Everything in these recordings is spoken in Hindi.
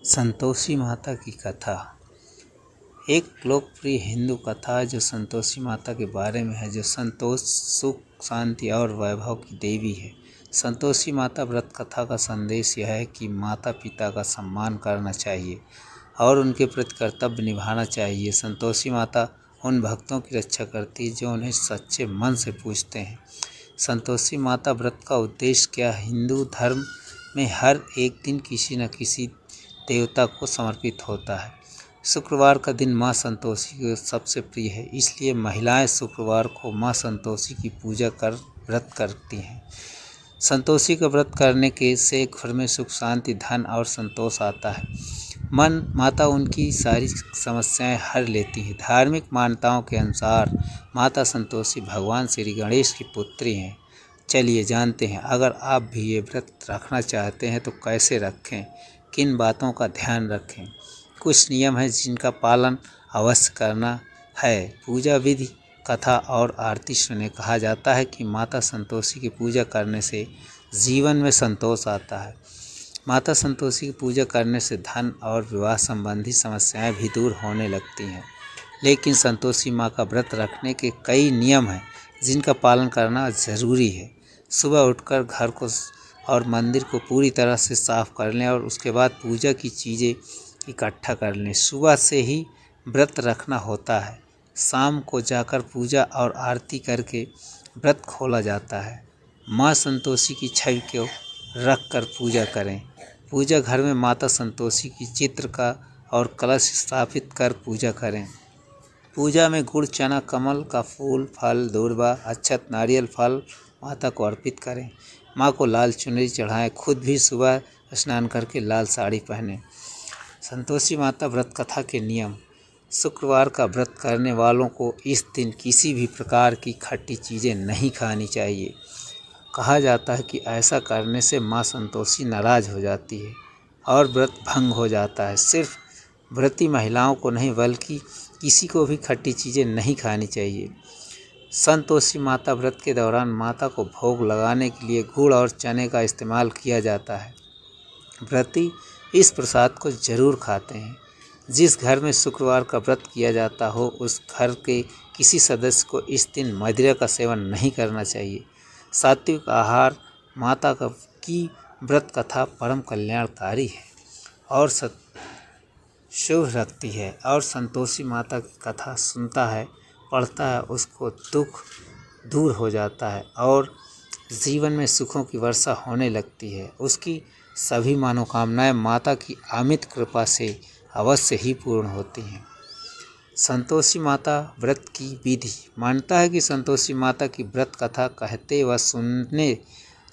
संतोषी माता की कथा। एक लोकप्रिय हिंदू कथा जो संतोषी माता के बारे में है, जो संतोष, सुख, शांति और वैभव की देवी है। संतोषी माता व्रत कथा का संदेश यह है कि माता पिता का सम्मान करना चाहिए और उनके प्रति कर्तव्य निभाना चाहिए। संतोषी माता उन भक्तों की रक्षा करती है जो उन्हें सच्चे मन से पूजते हैं। संतोषी माता व्रत का उद्देश्य क्या है? हिंदू धर्म में हर एक दिन किसी न किसी देवता को समर्पित होता है। शुक्रवार का दिन माँ संतोषी को सबसे प्रिय है, इसलिए महिलाएं शुक्रवार को माँ संतोषी की पूजा कर व्रत करती हैं। संतोषी का व्रत करने के से घर में सुख, शांति, धन और संतोष आता है। माता उनकी सारी समस्याएं हर लेती हैं। धार्मिक मान्यताओं के अनुसार माता संतोषी भगवान श्री गणेश की पुत्री हैं। चलिए जानते हैं, अगर आप भी ये व्रत रखना चाहते हैं तो कैसे रखें, किन बातों का ध्यान रखें। कुछ नियम हैं जिनका पालन अवश्य करना है। पूजा विधि, कथा और आरती सुने। कहा जाता है कि माता संतोषी की पूजा करने से जीवन में संतोष आता है। माता संतोषी की पूजा करने से धन और विवाह संबंधी समस्याएं भी दूर होने लगती हैं। लेकिन संतोषी माँ का व्रत रखने के कई नियम हैं जिनका पालन करना ज़रूरी है। सुबह उठकर घर को और मंदिर को पूरी तरह से साफ कर लें और उसके बाद पूजा की चीज़ें इकट्ठा कर लें। सुबह से ही व्रत रखना होता है। शाम को जाकर पूजा और आरती करके व्रत खोला जाता है। माँ संतोषी की छवि को रख कर पूजा करें। पूजा घर में माता संतोषी की चित्र का और कलश स्थापित कर पूजा करें। पूजा में गुड़, चना, कमल का फूल, फल, दूर्वा, अक्षत, नारियल, फल माता को अर्पित करें। माँ को लाल चुनरी चढ़ाएं। खुद भी सुबह स्नान करके लाल साड़ी पहनें। संतोषी माता व्रत कथा के नियम। शुक्रवार का व्रत करने वालों को इस दिन किसी भी प्रकार की खट्टी चीज़ें नहीं खानी चाहिए। कहा जाता है कि ऐसा करने से माँ संतोषी नाराज हो जाती है और व्रत भंग हो जाता है। सिर्फ व्रती महिलाओं को नहीं बल्कि किसी को भी खट्टी चीज़ें नहीं खानी चाहिए। संतोषी माता व्रत के दौरान माता को भोग लगाने के लिए गुड़ और चने का इस्तेमाल किया जाता है। व्रती इस प्रसाद को जरूर खाते हैं। जिस घर में शुक्रवार का व्रत किया जाता हो उस घर के किसी सदस्य को इस दिन मदिरा का सेवन नहीं करना चाहिए। सात्विक आहार माता की व्रत कथा परम कल्याणकारी है और शुभ रखती है। और संतोषी माता की कथा सुनता है, पढ़ता है, उसको दुख दूर हो जाता है और जीवन में सुखों की वर्षा होने लगती है। उसकी सभी मनोकामनाएं माता की अमित कृपा से अवश्य ही पूर्ण होती हैं। संतोषी माता व्रत की विधि। मानता है कि संतोषी माता की व्रत कथा कहते व सुनने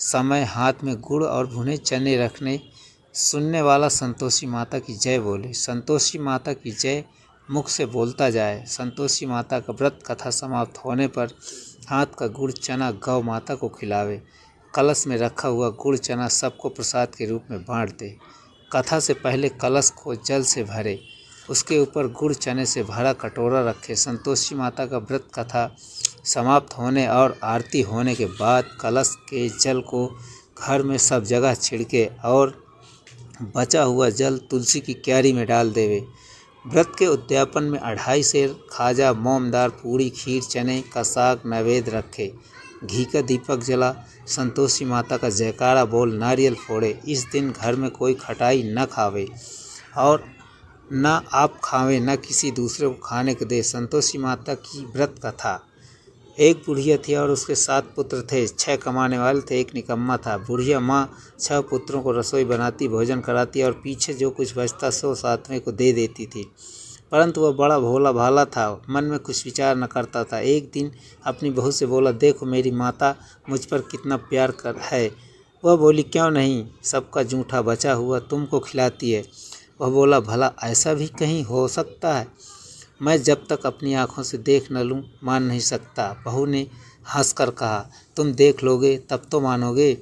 समय हाथ में गुड़ और भुने चने रखने, सुनने वाला संतोषी माता की जय बोले। संतोषी माता की जय मुख से बोलता जाए। संतोषी माता का व्रत कथा समाप्त होने पर हाथ का गुड़ चना गौ माता को खिलावे। कलश में रखा हुआ गुड़ चना सबको प्रसाद के रूप में बांट दे। कथा से पहले कलश को जल से भरे, उसके ऊपर गुड़ चने से भरा कटोरा रखे। संतोषी माता का व्रत कथा समाप्त होने और आरती होने के बाद कलश के जल को घर में सब जगह छिड़के और बचा हुआ जल तुलसी की क्यारी में डाल देवे। व्रत के उद्यापन में 2.5 सेर खाजा, मोमदार पूड़ी, खीर, चने का साग नैवेद्य रखे। घी का दीपक जला, संतोषी माता का जयकारा बोल, नारियल फोड़े। इस दिन घर में कोई खटाई न खावे और न आप खावें न किसी दूसरे को खाने को दे। संतोषी माता की व्रत कथा। एक बुढ़िया थी और उसके 7 पुत्र थे। 6 कमाने वाले थे, एक निकम्मा था। बुढ़िया माँ 6 पुत्रों को रसोई बनाती, भोजन कराती और पीछे जो कुछ बचता सो 7वें को दे देती थी। परंतु वह बड़ा भोला भाला था, मन में कुछ विचार न करता था। एक दिन अपनी बहू से बोला, देखो मेरी माता मुझ पर कितना प्यार कर है। वह बोली, क्यों नहीं, सबका जूठा बचा हुआ तुमको खिलाती है। वह बोला, भला ऐसा भी कहीं हो सकता है? मैं जब तक अपनी आँखों से देख न लूँ मान नहीं सकता। बहू ने हंसकर कहा, तुम देख लोगे तब तो मानोगे।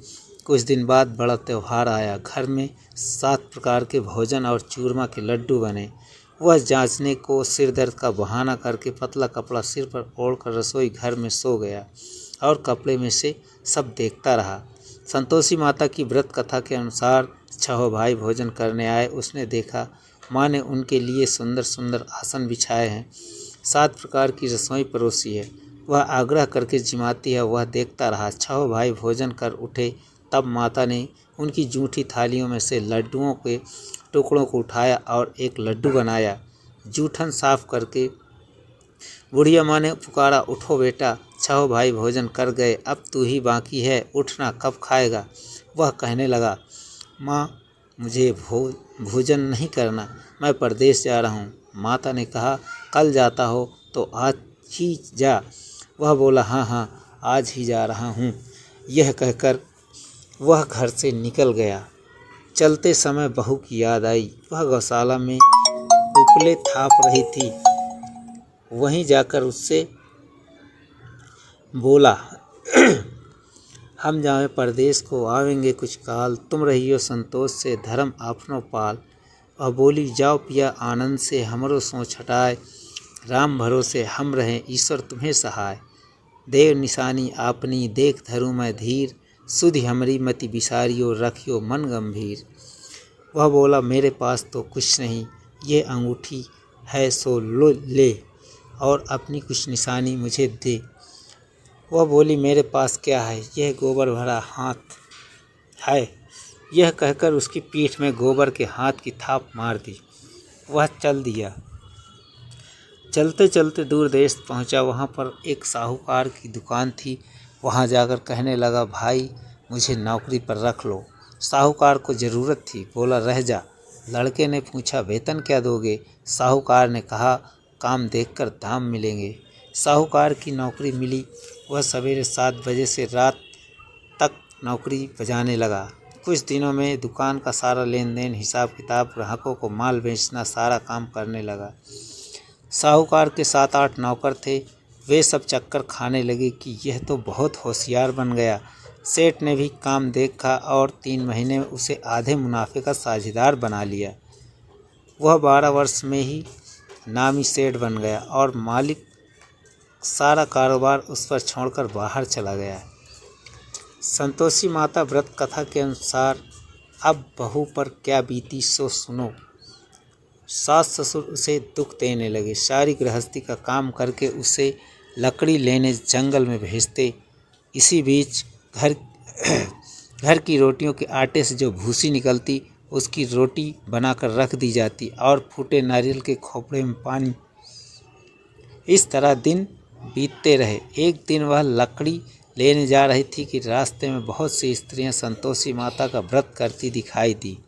कुछ दिन बाद बड़ा त्यौहार आया। घर में 7 प्रकार के भोजन और चूरमा के लड्डू बने। वह जांचने को सिर दर्द का बहाना करके पतला कपड़ा सिर पर ओढ़कर रसोई घर में सो गया और कपड़े में से सब देखता रहा। संतोषी माता की व्रत कथा के अनुसार छह भाई भोजन करने आए। उसने देखा माँ ने उनके लिए सुंदर सुंदर आसन बिछाए हैं, 7 प्रकार की रसोई परोसी है। वह आग्रह करके जिमाती है, वह देखता रहा। छह भाई भोजन कर उठे, तब माता ने उनकी जूठी थालियों में से लड्डुओं के टुकड़ों को उठाया और एक लड्डू बनाया। जूठन साफ करके बुढ़िया माँ ने पुकारा, उठो बेटा, छह भाई भोजन कर गए, अब तू ही बाकी है, उठना, कब खाएगा। वह कहने लगा, माँ मुझे भोजन नहीं करना, मैं परदेश जा रहा हूँ। माता ने कहा, कल जाता हो तो आज ही जा। वह बोला, हाँ हाँ आज ही जा रहा हूँ। यह कहकर वह घर से निकल गया। चलते समय बहू की याद आई। वह गौशाला में उपले थाप रही थी। वहीं जाकर उससे बोला, हम जाए परदेश को, आवेंगे कुछ काल, तुम रहियो संतोष से, धर्म आपनो पाल। वह बोली, जाओ पिया आनंद से, हमरो सोच हटाए, राम भरोसे हम रहें, ईश्वर तुम्हें सहाय। देव निशानी आपनी, देख धरूँ मैं धीर, सुधि हमरी मति बिसारियो, रखियो मन गंभीर। वह बोला, मेरे पास तो कुछ नहीं, ये अंगूठी है सो लो ले, और अपनी कुछ निशानी मुझे दे। वह बोली, मेरे पास क्या है, यह गोबर भरा हाथ है। यह कहकर उसकी पीठ में गोबर के हाथ की थाप मार दी। वह चल दिया। चलते चलते दूर देश पहुंचा। वहां पर एक साहूकार की दुकान थी। वहां जाकर कहने लगा, भाई मुझे नौकरी पर रख लो। साहूकार को ज़रूरत थी, बोला, रह जा। लड़के ने पूछा, वेतन क्या दोगे। साहूकार ने कहा, काम देखकर दाम मिलेंगे। साहूकार की नौकरी मिली। वह सवेरे 7 बजे से रात तक नौकरी बजाने लगा। कुछ दिनों में दुकान का सारा लेन देन, हिसाब किताब, ग्राहकों को माल बेचना, सारा काम करने लगा। साहूकार के 7-8 नौकर थे। वे सब चक्कर खाने लगे कि यह तो बहुत होशियार बन गया। सेठ ने भी काम देखा और 3 महीने में उसे आधे मुनाफे का साझेदार बना लिया। वह 12 वर्ष में ही नामी सेठ बन गया और मालिक सारा कारोबार उस पर छोड़कर बाहर चला गया। संतोषी माता व्रत कथा के अनुसार अब बहू पर क्या बीती सो सुनो। सास ससुर उसे दुख देने लगे। सारी गृहस्थी का काम करके उसे लकड़ी लेने जंगल में भेजते। इसी बीच घर की रोटियों के आटे से जो भूसी निकलती, उसकी रोटी बनाकर रख दी जाती और फूटे नारियल के खोपड़े में पानी। इस तरह दिन बीतते रहे। एक दिन वह लकड़ी लेने जा रही थी कि रास्ते में बहुत सी स्त्रियां संतोषी माता का व्रत करती दिखाई दी।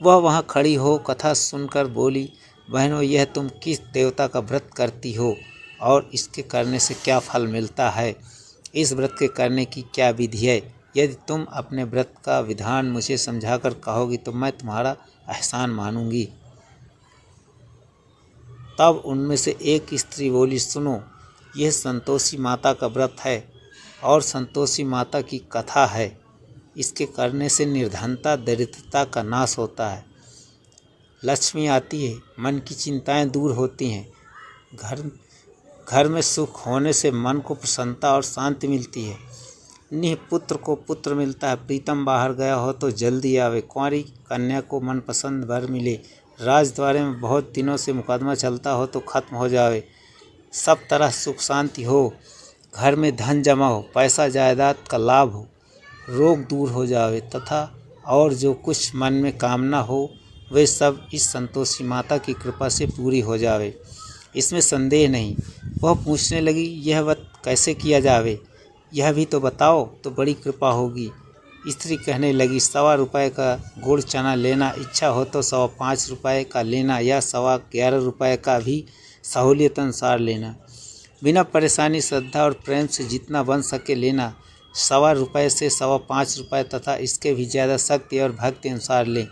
वह वहां खड़ी हो कथा सुनकर बोली, बहनों, यह तुम किस देवता का व्रत करती हो और इसके करने से क्या फल मिलता है? इस व्रत के करने की क्या विधि है? यदि तुम अपने व्रत का विधान मुझे समझाकर कहोगी तो मैं तुम्हारा एहसान मानूंगी। तब उनमें से एक स्त्री बोली, सुनो, यह संतोषी माता का व्रत है और संतोषी माता की कथा है। इसके करने से निर्धनता, दरिद्रता का नाश होता है, लक्ष्मी आती है, मन की चिंताएं दूर होती हैं, घर में सुख होने से मन को प्रसन्नता और शांति मिलती है। निः पुत्र को पुत्र मिलता है, प्रीतम बाहर गया हो तो जल्दी आवे, कुंवारी कन्या को मनपसंद वर मिले, राजद्वारे में बहुत दिनों से मुकदमा चलता हो तो खत्म हो जावे, सब तरह सुख शांति हो, घर में धन जमा हो, पैसा जायदाद का लाभ हो, रोग दूर हो जावे तथा और जो कुछ मन में कामना हो वे सब इस संतोषी माता की कृपा से पूरी हो जावे, इसमें संदेह नहीं। वह पूछने लगी, यह व्रत कैसे किया जावे, यह भी तो बताओ तो बड़ी कृपा होगी। स्त्री कहने लगी, 1.25 रुपये का गुड़ चना लेना, इच्छा हो तो 5.25 रुपये का लेना या 11.25 रुपये का भी सहूलियत अनुसार लेना। बिना परेशानी, श्रद्धा और प्रेम से जितना बन सके लेना। 1.25 रुपये से 5.25 रुपये तथा इसके भी ज़्यादा शक्ति और भक्ति अनुसार लें।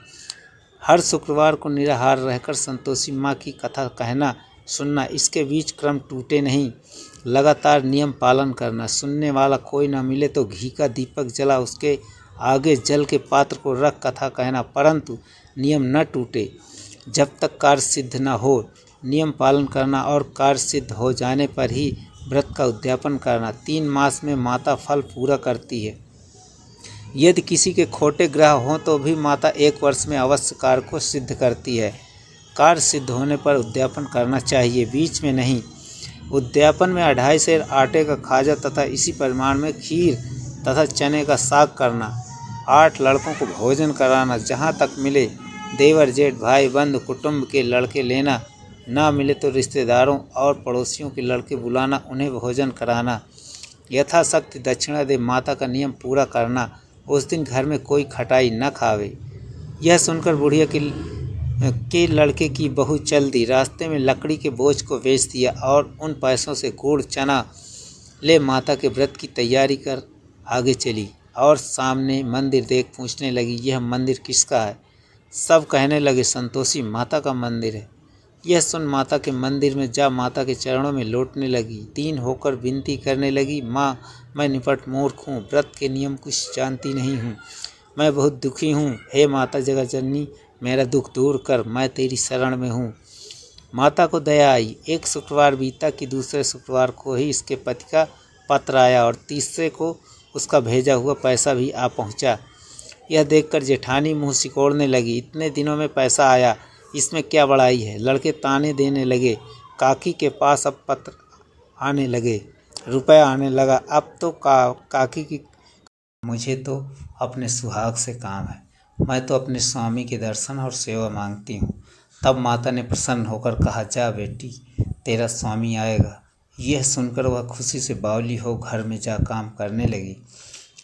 हर शुक्रवार को निराहार रहकर संतोषी माँ की कथा कहना सुनना, इसके बीच क्रम टूटे नहीं, लगातार नियम पालन करना। सुनने वाला कोई न मिले तो घी का दीपक जला उसके आगे जल के पात्र को रख कथा कहना, परंतु नियम न टूटे जब तक कार्य सिद्ध न हो। नियम पालन करना और कार्य सिद्ध हो जाने पर ही व्रत का उद्यापन करना। 3 मास में माता फल पूरा करती है। यदि किसी के खोटे ग्रह हों तो भी माता 1 वर्ष में अवश्य कार्य को सिद्ध करती है। कार्य सिद्ध होने पर उद्यापन करना चाहिए, बीच में नहीं। उद्यापन में 2.5 सेर आटे का खाजा तथा इसी परिमाण में खीर तथा चने का साग करना। 8 लड़कों को भोजन कराना, जहाँ तक मिले देवर जेठ भाई बंधु कुटुंब के लड़के लेना, ना मिले तो रिश्तेदारों और पड़ोसियों के लड़के बुलाना, उन्हें भोजन कराना। यथाशक्ति दक्षिणा दे माता का नियम पूरा करना। उस दिन घर में कोई खटाई न खावे। यह सुनकर बुढ़िया के लड़के की बहू चल दी। रास्ते में लकड़ी के बोझ को बेच दिया और उन पैसों से गुड़ चना ले माता के व्रत की तैयारी कर आगे चली और सामने मंदिर देख पूछने लगी, यह मंदिर किसका है? सब कहने लगे, संतोषी माता का मंदिर है। यह सुन माता के मंदिर में जा माता के चरणों में लौटने लगी। दीन होकर विनती करने लगी, माँ मैं निपट मूर्ख हूँ, व्रत के नियम कुछ जानती नहीं हूँ, मैं बहुत दुखी हूँ। हे माता जगत जननी, मेरा दुख दूर कर, मैं तेरी शरण में हूँ। माता को दया आई। एक शुक्रवार बीता कि दूसरे शुक्रवार को ही इसके पति का पत्र आया और तीसरे को उसका भेजा हुआ पैसा भी आ पहुँचा। यह देखकर जेठानी मुँह सिकोड़ने लगी, इतने दिनों में पैसा आया, इसमें क्या बड़ाई है? लड़के ताने देने लगे। काकी के पास अब पत्र आने लगे, रुपया आने लगा। अब तो काकी की, मुझे तो अपने सुहाग से काम है, मैं तो अपने स्वामी के दर्शन और सेवा मांगती हूँ। तब माता ने प्रसन्न होकर कहा, जा बेटी, तेरा स्वामी आएगा। यह सुनकर वह खुशी से बावली हो घर में जा काम करने लगी।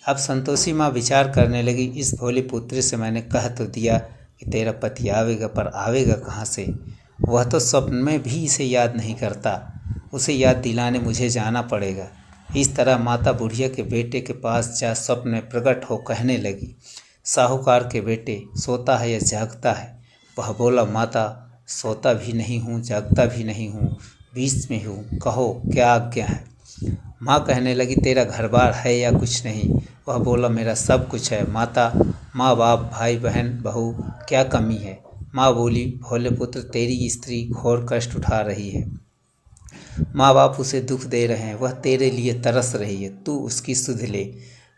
अब संतोषी माँ विचार करने लगी, इस भोली पुत्री से मैंने कह तो दिया कि तेरा पति आवेगा, पर आवेगा कहाँ से? वह तो स्वप्न में भी इसे याद नहीं करता, उसे याद दिलाने मुझे जाना पड़ेगा। इस तरह माता बुढ़िया के बेटे के पास जा स्वप्न में प्रकट हो कहने लगी, साहूकार के बेटे, सोता है या जागता है? वह बोला, माता सोता भी नहीं हूँ, जागता भी नहीं हूँ, बीच में हूँ, कहो क्या आज्ञा है? माँ कहने लगी, तेरा घर बार है या कुछ नहीं? वह बोला, मेरा सब कुछ है माता, माँ बाप भाई बहन बहू, क्या कमी है? माँ बोली, भोले पुत्र, तेरी स्त्री घोर कष्ट उठा रही है, माँ बाप उसे दुख दे रहे हैं, वह तेरे लिए तरस रही है, तू उसकी सुध ले।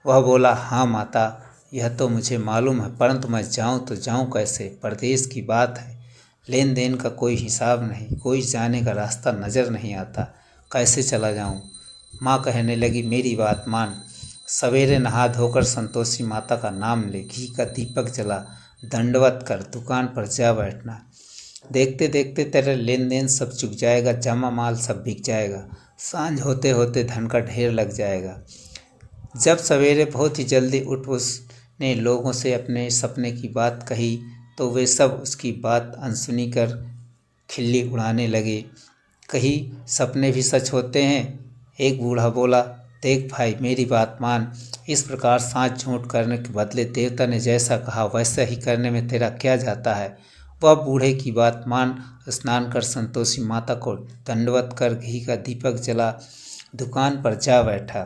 वह बोला, हाँ माता, यह तो मुझे मालूम है, परंतु मैं जाऊँ तो जाऊँ कैसे? परदेश की बात है, लेन देन का कोई हिसाब नहीं, कोई जाने का रास्ता नज़र नहीं आता, कैसे चला जाऊँ? माँ कहने लगी, मेरी बात मान, सवेरे नहा धोकर संतोषी माता का नाम ले, घी का दीपक जला, दंडवत कर, दुकान पर जा बैठना। देखते देखते तेरा लेन देन सब चुक जाएगा, जमा माल सब बिक जाएगा, सांझ होते होते धन का ढेर लग जाएगा। जब सवेरे बहुत ही जल्दी उठ उसने लोगों से अपने सपने की बात कही तो वे सब उसकी बात अनसुनी कर खिल्ली उड़ाने लगे। कहीं सपने भी सच होते हैं। एक बूढ़ा बोला, देख भाई, मेरी बात मान, इस प्रकार साँच झूठ करने के बदले देवता ने जैसा कहा वैसा ही करने में तेरा क्या जाता है? वह बूढ़े की बात मान स्नान कर संतोषी माता को दंडवत कर घी का दीपक जला दुकान पर जा बैठा।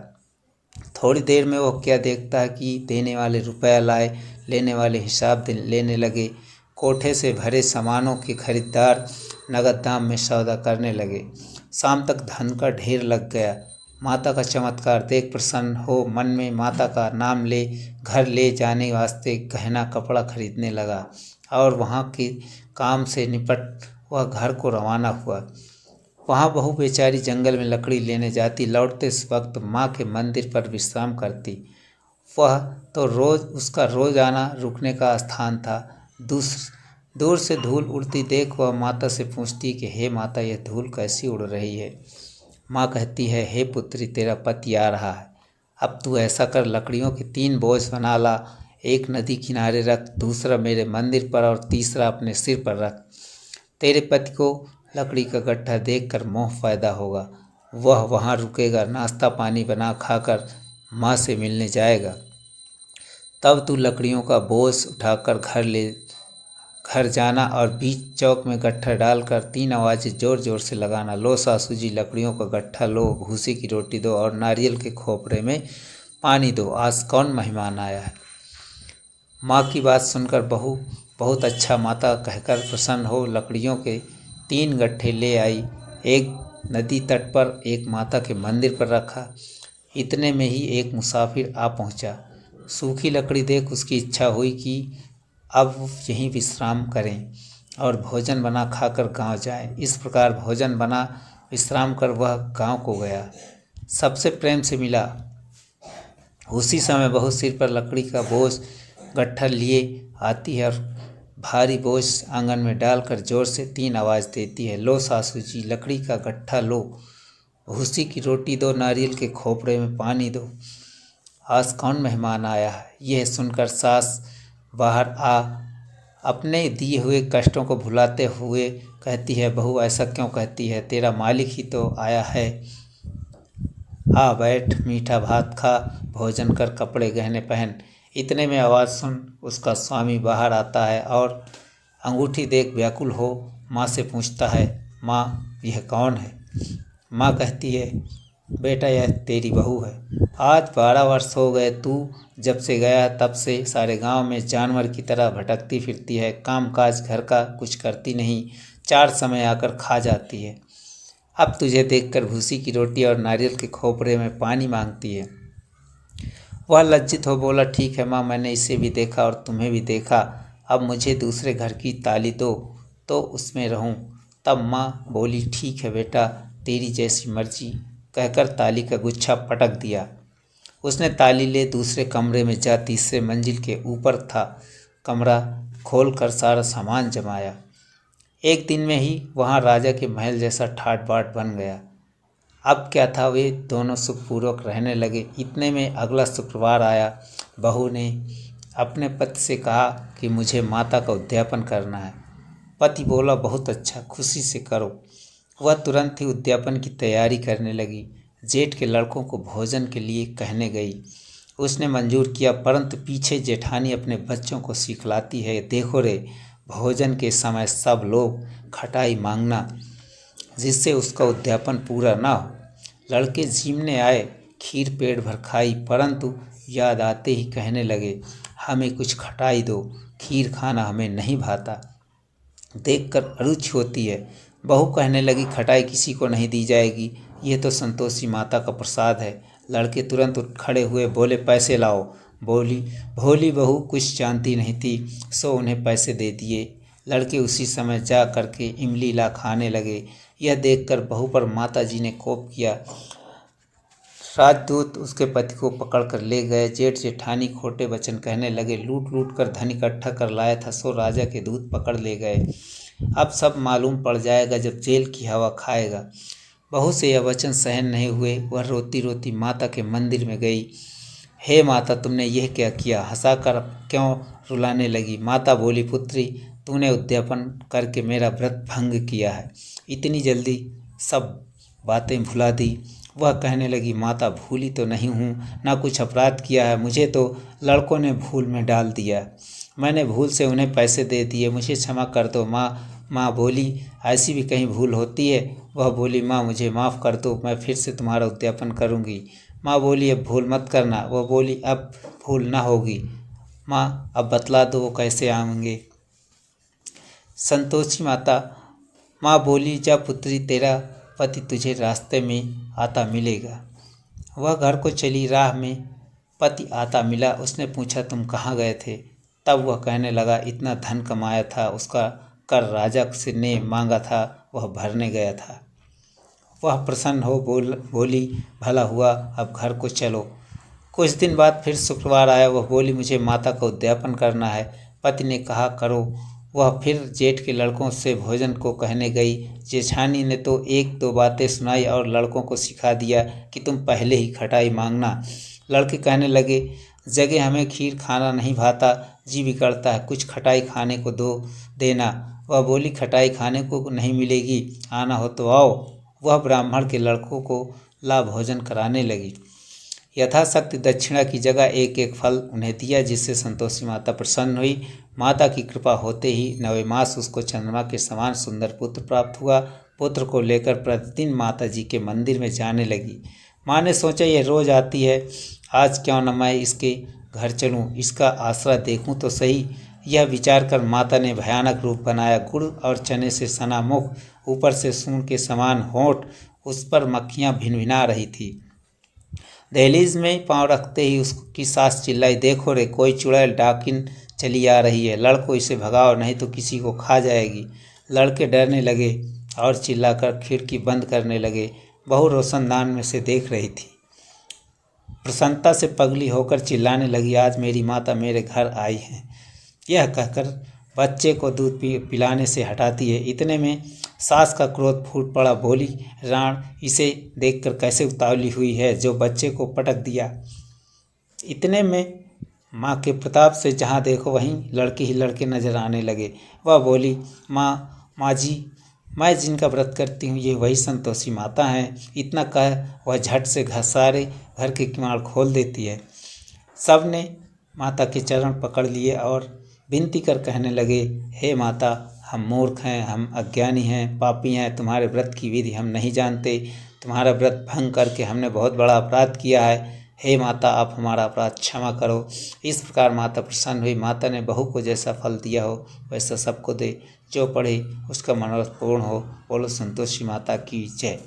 थोड़ी देर में वह क्या देखता है कि देने वाले रुपया लाए, लेने वाले हिसाब लेने लगे। कोठे से भरे सामानों के खरीदार नगद दाम में सौदा करने लगे। शाम तक धन का ढेर लग गया। माता का चमत्कार देख प्रसन्न हो मन में माता का नाम ले घर ले जाने वास्ते गहना कपड़ा खरीदने लगा और वहाँ के काम से निपट वह घर को रवाना हुआ। वहाँ बहू बेचारी जंगल में लकड़ी लेने जाती, लौटते इस वक्त माँ के मंदिर पर विश्राम करती। वह तो उसका रोज आना रुकने का स्थान था। दूर से धूल उड़ती देख वह माता से पूछती कि हे माता, यह धूल कैसी उड़ रही है? माँ कहती है, हे पुत्री, तेरा पति आ रहा है, अब तू ऐसा कर, लकड़ियों के 3 बोझ बना ला, एक नदी किनारे रख, दूसरा मेरे मंदिर पर और तीसरा अपने सिर पर रख। तेरे पति को लकड़ी का गट्ठा देखकर मोह पैदा होगा, वह वहाँ रुकेगा, नाश्ता पानी बना खाकर माँ से मिलने जाएगा। तब तू लकड़ियों का बोझ उठाकर घर जाना और बीच चौक में गट्ठा डालकर 3 आवाज़ें जोर जोर से लगाना, लो सासू जी, लकड़ियों का गट्ठा लो, भूसी की रोटी दो और नारियल के खोपरे में पानी दो, आज कौन मेहमान आया है? माँ की बात सुनकर बहू बहुत अच्छा माता कहकर प्रसन्न हो लकड़ियों के 3 गट्ठे ले आई। एक नदी तट पर, एक माता के मंदिर पर रखा। इतने में ही एक मुसाफिर आ पहुँचा। सूखी लकड़ी देख उसकी इच्छा हुई कि अब यहीं विश्राम करें और भोजन बना खाकर गांव जाएं। इस प्रकार भोजन बना विश्राम कर वह गांव को गया, सबसे प्रेम से मिला। उसी समय बहू सिर पर लकड़ी का बोझ गट्ठर लिए आती है और भारी बोझ आंगन में डालकर जोर से 3 आवाज़ देती है, लो सासू जी, लकड़ी का गट्ठा लो, भूसी की रोटी दो, नारियल के खोपड़े में पानी दो, आज कौन मेहमान आया है। यह सुनकर सास बाहर आ अपने दिए हुए कष्टों को भुलाते हुए कहती है, बहू ऐसा क्यों कहती है, तेरा मालिक ही तो आया है, आ बैठ, मीठा भात खा, भोजन कर, कपड़े गहने पहन। इतने में आवाज़ सुन उसका स्वामी बाहर आता है और अंगूठी देख व्याकुल हो माँ से पूछता है, माँ यह कौन है। माँ कहती है, बेटा यह तेरी बहू है, आज 12 वर्ष हो गए, तू जब से गया तब से सारे गांव में जानवर की तरह भटकती फिरती है, काम काज घर का कुछ करती नहीं, 4 समय आकर खा जाती है, अब तुझे देखकर भूसी की रोटी और नारियल के खोपरे में पानी मांगती है। वह लज्जित हो बोला, ठीक है माँ, मैंने इसे भी देखा और तुम्हें भी देखा, अब मुझे दूसरे घर की ताली दो तो उसमें रहूं। तब माँ बोली, ठीक है बेटा, तेरी जैसी मर्जी, कहकर ताली का गुच्छा पटक दिया। उसने ताली ले दूसरे कमरे में जा तीसरे मंजिल के ऊपर था कमरा खोलकर सारा सामान जमाया। एक दिन में ही वहाँ राजा के महल जैसा ठाट बाट बन गया। अब क्या था, वे दोनों सुखपूर्वक रहने लगे। इतने में अगला शुक्रवार आया। बहू ने अपने पति से कहा कि मुझे माता का उद्यापन करना है। पति बोला, बहुत अच्छा, खुशी से करो। वह तुरंत ही उद्यापन की तैयारी करने लगी। जेठ के लड़कों को भोजन के लिए कहने गई। उसने मंजूर किया, परंतु पीछे जेठानी अपने बच्चों को सिखलाती है, देखो रे, भोजन के समय सब लोग खटाई मांगना, जिससे उसका उद्यापन पूरा ना हो। लड़के जीमने आए, खीर पेट भर खाई, परंतु याद आते ही कहने लगे, हमें कुछ खटाई दो, खीर खाना हमें नहीं भाता, देखकर अरुचि होती है। बहू कहने लगी, खटाई किसी को नहीं दी जाएगी, ये तो संतोषी माता का प्रसाद है। लड़के तुरंत उठ खड़े हुए, बोले, पैसे लाओ। भोली बहू कुछ जानती नहीं थी, सो उन्हें पैसे दे दिए। लड़के उसी समय जा करके इमली ला खाने लगे। यह देखकर बहू पर माता जी ने कोप किया। राजदूत उसके पति को पकड़कर ले गए। जेठ जेठानी खोटे वचन कहने लगे, लूट लूट कर धन इकट्ठा कर लाया था, सो राजा के दूत पकड़ ले गए। अब सब मालूम पड़ जाएगा जब जेल की हवा खाएगा। बहू से यह वचन सहन नहीं हुए। वह रोती रोती माता के मंदिर में गई। हे माता, तुमने यह क्या किया, हंसाकर क्यों रुलाने लगी। माता बोली, पुत्री, तूने उद्यापन करके मेरा व्रत भंग किया है, इतनी जल्दी सब बातें भुला दी। वह कहने लगी, माता, भूली तो नहीं हूँ, ना कुछ अपराध किया है, मुझे तो लड़कों ने भूल में डाल दिया, मैंने भूल से उन्हें पैसे दे दिए, मुझे क्षमा कर दो। माँ बोली, ऐसी भी कहीं भूल होती है। वह बोली, माँ मुझे माफ़ कर दो, मैं फिर से तुम्हारा उद्यापन करूँगी। माँ बोली, अब भूल मत करना। वह बोली, अब भूल ना होगी। माँ अब बतला दो वो कैसे आएंगे। संतोषी माता माँ बोली, जा पुत्री, तेरा पति तुझे रास्ते में आता मिलेगा। वह घर को चली। राह में पति आता मिला। उसने पूछा, तुम कहाँ गए थे। तब वह कहने लगा, इतना धन कमाया था, उसका कर राजा से ने मांगा था, वह भरने गया था। वह प्रसन्न हो बोली, भला हुआ, अब घर को चलो। कुछ दिन बाद फिर शुक्रवार आया। वह बोली, मुझे माता का उद्यापन करना है। पति ने कहा, करो। वह फिर जेठ के लड़कों से भोजन को कहने गई। जेठानी ने तो 1-2 बातें सुनाई और लड़कों को सिखा दिया कि तुम पहले ही खटाई मांगना। लड़के कहने लगे, जगह हमें खीर खाना नहीं भाता, जी बिगड़ता है, कुछ खटाई खाने को दो देना। वह बोली, खटाई खाने को नहीं मिलेगी, आना हो तो आओ। वह ब्राह्मण के लड़कों को ला भोजन कराने लगी। यथाशक्ति दक्षिणा की जगह एक एक फल उन्हें दिया, जिससे संतोषी माता प्रसन्न हुई। माता की कृपा होते ही 9वें मास उसको चंद्रमा के समान सुंदर पुत्र प्राप्त हुआ। पुत्र को लेकर प्रतिदिन माता जी के मंदिर में जाने लगी। माँ ने सोचा, यह रोज आती है, आज क्यों न मैं इसके घर चलूं, इसका आसरा देखूं तो सही। यह विचार कर माता ने भयानक रूप बनाया। गुड़ और चने से सना मुख, ऊपर से सूंड के समान होंठ, उस पर मक्खियाँ भिनभिना रही थी। दहलीज में पांव रखते ही उसकी सास चिल्लाई, देखो रे, कोई चुड़ैल डाकिन चली आ रही है, लड़को इसे भगाओ नहीं तो किसी को खा जाएगी। लड़के डरने लगे और चिल्लाकर खिड़की बंद करने लगे। बहू रोशनदान में से देख रही थी। प्रसन्नता से पगली होकर चिल्लाने लगी, आज मेरी माता मेरे घर आई है। यह कहकर बच्चे को दूध पिलाने से हटाती है। इतने में सास का क्रोध फूट पड़ा। बोली, राण, इसे देखकर कैसे उतावली हुई है जो बच्चे को पटक दिया। इतने में माँ के प्रताप से जहाँ देखो वहीं लड़के ही लड़के नजर आने लगे। वह बोली, माँ जी, मैं जिनका व्रत करती हूँ ये वही संतोषी माता हैं। इतना कह वह झट से सारे घर के किवाड़ खोल देती है। सब ने माता के चरण पकड़ लिए और विनती कर कहने लगे, हे माता, हम मूर्ख हैं, हम अज्ञानी हैं, पापी हैं, तुम्हारे व्रत की विधि हम नहीं जानते। तुम्हारा व्रत भंग करके हमने बहुत बड़ा अपराध किया है। हे माता, आप हमारा अपराध क्षमा करो। इस प्रकार माता प्रसन्न हुई। माता ने बहू को जैसा फल दिया हो वैसा सबको दे, जो पढ़े उसका मनोरथ पूर्ण हो। बोलो संतोषी माता की जय।